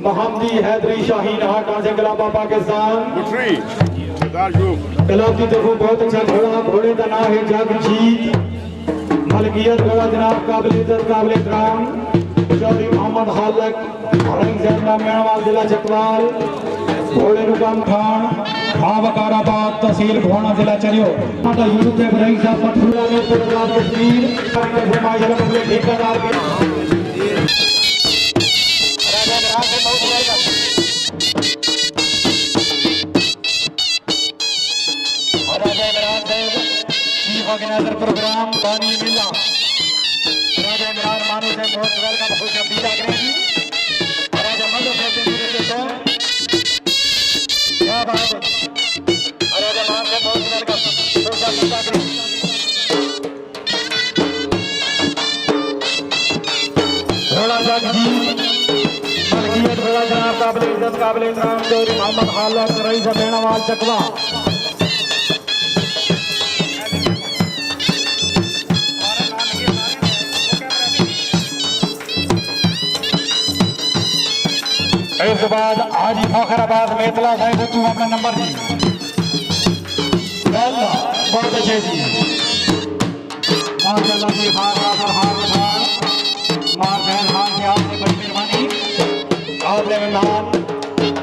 मोहम्मदी हैदरी शाहीन हाटा से गुलाबा पाकिस्तान। गुलाब की देखो बहुत अच्छा घोड़ा, घोड़े का नाम है जगजीत। मलकियत घोड़ा जनाब काबिल इज्जत काबिल एहतराम चौधरी मोहम्मद हालक मेणवाल जिला चकवाल। घोड़े रुकाम खान वकाराबाद तहसील घोड़ा जिला चलियो माता यूसुफ इब्राहिम साहब मथुरा में प्रोग्राम तस्वीर फरमाइश पब्लिक ठेकेदार के नजर प्रोग्राम बानी मिला राजा इमरान मानू से बहुत वेलकम खुश अब्दीला करेगी राजा मधु कहते हैं क्या बात है राजा मान से बहुत वेलकम खुश अब्दीला करेगी घोड़ा जगजीत मलकियत घोड़ा जनाब काबिल इज्जत काबिल एहतराम चौधरी मोहम्मद हालक रईस मेणवाल चकवा। इसके बाद हाजी फखराबाद मेतला साहिब तू अपना नंबर दी बहुत अच्छे जी माशाल्लाह जी हार की आपने बड़ी मेहरबानी आपने मेहमान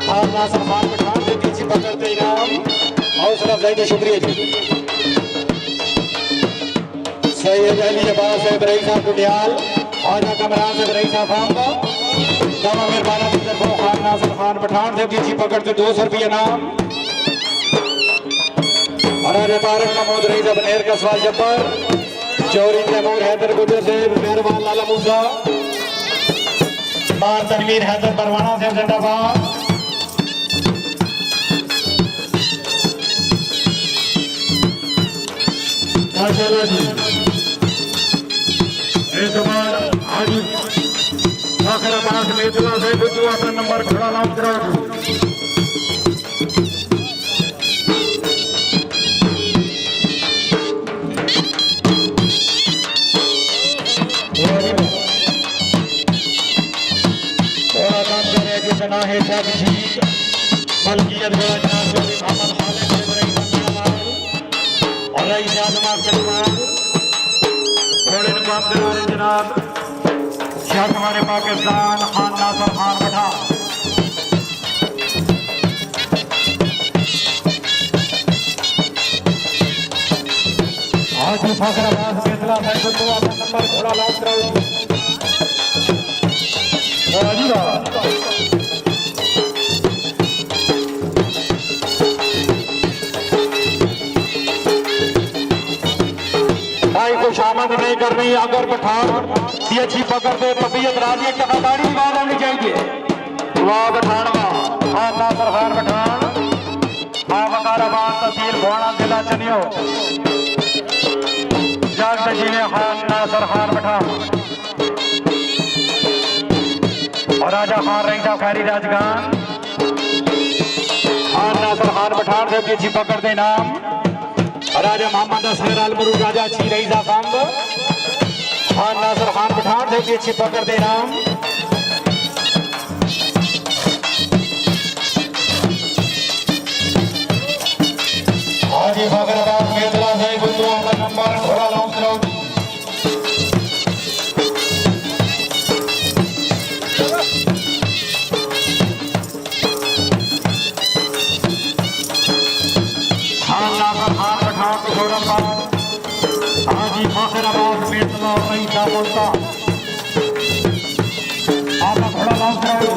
हार नासर खान पठान से पीछे पकड़ते इनाम हौसला अफजाई का शुक्रिया जी। सैयद अली अब्बास साहब रईस साहब कुटियाल ख्वाजा कमरान साहब रईस साहब फार्म दवा मेहरबाना खान नासिर खान पठान से पीछी पकड़ते 200 रुपये नाम। हरारे तारक महमूद रईस बनेर का सवाल जब्बर चौरी तैमूर हैदर गुजर से मेहरबान लाला मूसा मार तनवीर हैदर परवाना से जिंदाबाद। माशाल्लाह जी इस बार हाजी फखराबाद मेतला से बुद्धू अपना नंबर खड़ा लाभ कराओ। थोड़ा काम करे जिसका नाम है जगजीत मलकियत घोड़ा जनाब चौधरी मोहम्मद हालक और रईस आजम चकवाल। घोड़े ने काम करा रहे जनाब शाह हमारे पाकिस्तान खान नासर खान पठान। हाजी फखराबाद मेतला साहिब तो अपना नंबर थोड़ा लॉक कराओ। भाई को शामत नहीं करनी अगर पठान ये अच्छी पकड़ दे तबीयत राजी टकादारी बात आनी चाहिए। वाह पठान खान नासर खान पठान वकाराबाद तहसील घोड़ा जिला चनियो जाग जीने खान नासर खान पठान और राजा खान रईसा खैरी राजगान खान नासर खान पठान से पीछी पकड़ दे नाम राजा मोहम्मद असगर अलमरू राजा छी रईसा कंब खान नासर खान पठान से पीछे पकड़ दे नाम। हाजी फखराबाद मेतला से बुद्धू का नंबर थोड़ा लॉन्च कराओ। खान नासर खान पठान किशोराबाद हाजी फखराबाद मेतला रईसा बोलता आपका थोड़ा लॉन्च कराओ।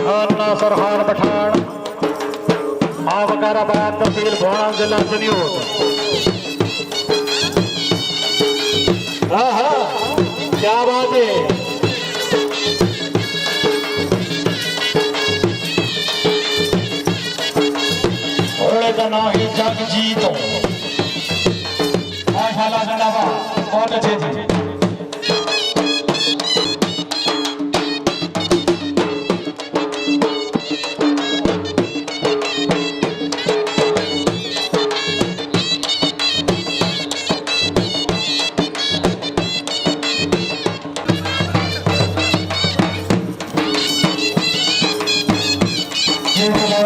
खान नासर खान पठान वकाराबाद तहसील घोड़ा जिला चनियो। हाँ हाँ क्या बात है घोड़े का नाम है जगजीत माशाल्लाह जिंदाबाद बहुत अच्छे थे।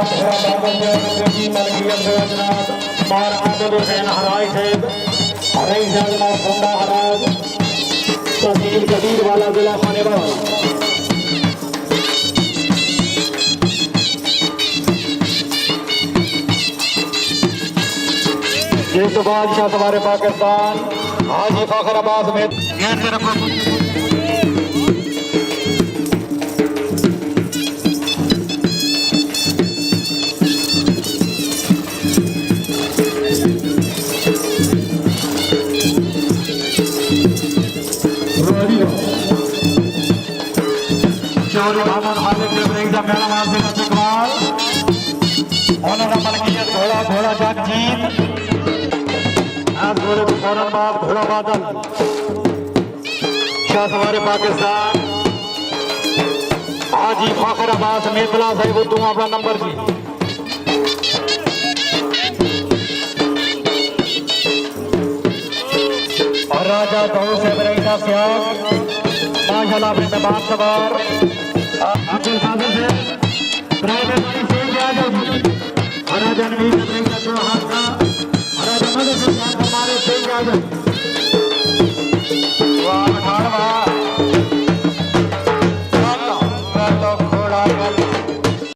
घोड़ा बादल की मलकियत जनाब मार आदल हुसैन हराय साहब हराई जनाब फंदा हराज तहसील कबीर वाला जिला खानेवाल ये तो बादशाह सवारे पाकिस्तान हाजी फखर अब्बास में ये सिर्फ चौधरी मोहम्मद खालिद इब्राहिम का मेला मार देना चकवाल उन्होंने मलकियत घोड़ा घोड़ा जग जीत आज घोड़े को फौरन बाद घोड़ा बादल शाह सवारे पाकिस्तान हाजी फखर अब्बास मेतला साहिब तू अपना नंबर जी और राजा दौर से इब्राहिम सियाग माशाल्लाह अपने मेहमान सवार अब्दुल कादिर से प्राइवेट से आ जाओ हरा जनवी इब्राहिम का जो हाथ का हरा जनवी से हमारे से आ जाओ